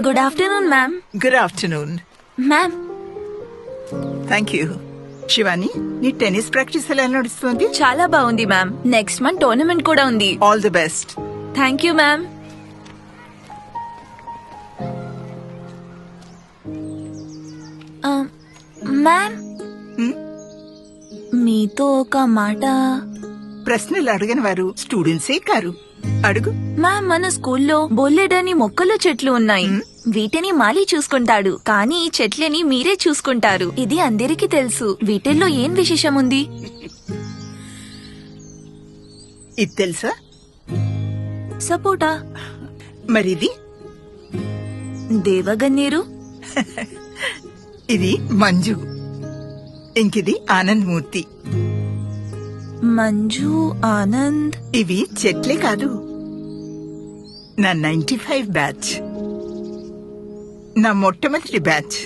Good afternoon ma'am. Good afternoon. Ma'am, thank you. Shivani, నీ tennis practice ఎలా నడుస్తుంది? చాలా బాగుంది మ్యామ్. నెక్స్ట్ మంత్ టోర్నమెంట్ కూడా ఉంది. All the best. Thank you ma'am. Ma'am, మీతో ఒక మాట. ప్రశ్నలు అడగని వారు స్టూడెంట్సే కారు. అడుగు. మ్యామ్, మన స్కూల్లో బొల్లెడని మొక్కలు చెట్లు ఉన్నాయి. వీటిని మాలి చూసుకుంటాడు, కానీ ఈ చెట్లని మీరే చూసుకుంటారు. ఇది అందరికీ తెలుసు. వీటిల్లో ఏం విశేషం ఉంది? ఇది తెలుసా? సపోటా. మరిది? దేవగన్నేరు. ఇది మంజు. ఇంకిది ఆనంద్ మూర్తి. మంజు, ఆనంద్. ఇవి చెట్లే కాదు, నా 95 బ్యాచ్. నా మొట్టమొదటి బ్యాచ్.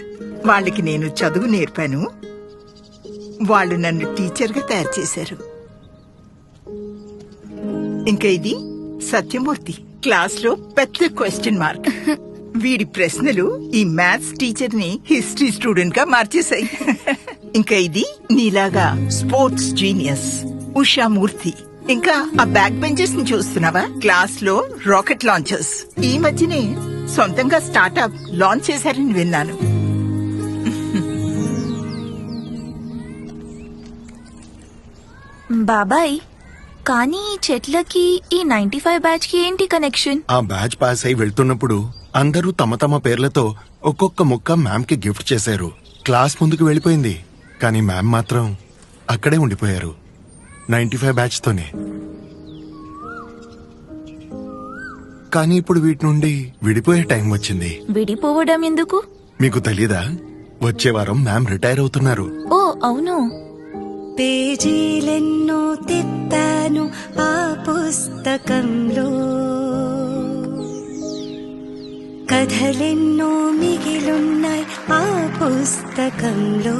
వాళ్ళకి నేను చదువు నేర్పాను. వాళ్ళు నన్ను టీచర్గా తయారు చేశారు. ఇంకా ఇది సత్యమూర్తి. క్లాస్ లో పెద్ద క్వశ్చన్ మార్క్. వీడి ప్రశ్నలు ఈ మ్యాథ్స్ టీచర్ ని హిస్టరీ స్టూడెంట్ గా మార్చేశాయి. ఇంకా ఇది నీలాగా స్పోర్ట్స్ జీనియస్ ఉషామూర్తి. ఇంకా ఆ బ్యాక్ బెంచర్స్ ని చూస్తున్నావా? క్లాస్ లో రాకెట్ లాంచర్స్. ఈ మధ్యనే సొంతంగా స్టార్ట్అప్ లాంచ్ చేశారని విన్నాను. బాబాయ్, కానీ ఈ చెట్లకి ఈ 95 బ్యాచ్ కి ఏంటి కనెక్షన్? ఆ బ్యాచ్ పాస్ అయి వెళ్తున్నప్పుడు అందరూ తమ తమ పేర్లతో ఒక్కొక్క ముక్క మ్యామ్ కి గిఫ్ట్ చేశారు. క్లాస్ ముందుకు వెళ్ళిపోయింది, కానీ మ్యామ్ మాత్రం అక్కడే ఉండిపోయారు 95 బ్యాచ్ తోనే. కానీ ఇప్పుడు వీటి నుండి విడిపోయే టైం వచ్చింది. విడిపోవడం ఎందుకు? మీకు తెలీదా? వచ్చే వారం మ్యామ్ రిటైర్ అవుతున్నారు. ఓ అవును. పేజీలెన్నో తిప్పాను ఆ పుస్తకంలో, కథలెన్నో మిగిలున్నాయి ఆ పుస్తకంలో.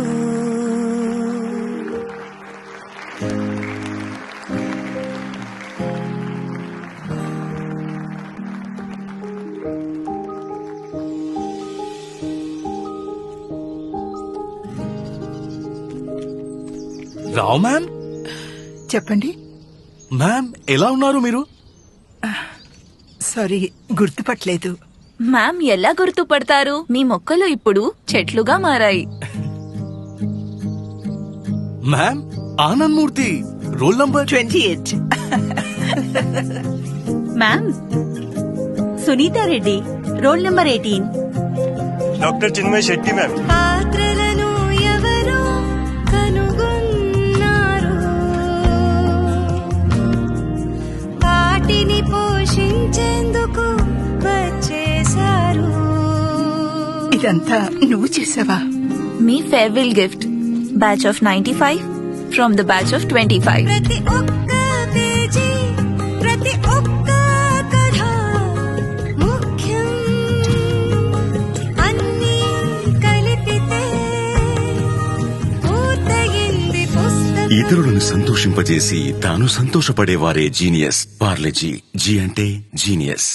రావు మ్యామ్. చెప్పండి. మ్యామ్, ఎలా ఉన్నారు మీరు? సారీ, గుర్తుపట్టలేదు. మ్యామ్, ఎలా గుర్తుపడతారు? మీ మొక్కలు ఇప్పుడు చెట్లుగా మారాయి. Ma'am, Anand Murthy, roll number 28. Ma'am, Sunitha Reddy, roll number 18. Doctor Chinmay Shetty ma'am. పాత్రలను ఎవరో కనుగొన్నారు, వాటిని పోషించేందుకు వచ్చేశారు. ఇదంతా నువ్వు చేసావా? మీ farewell gift. Batch of 95 from the batch of 25. ప్రతి ఒక్క పేజీ, ప్రతి ఒక్క కథ ముఖ్యం. అన్నీ కలిపితే పూర్తయింది పుస్తకం. ఇతరులను సంతోషింపజేసి తాను సంతోషపడేవారే జీనియస్. పార్లెజీ. జీ అంటే జీనియస్.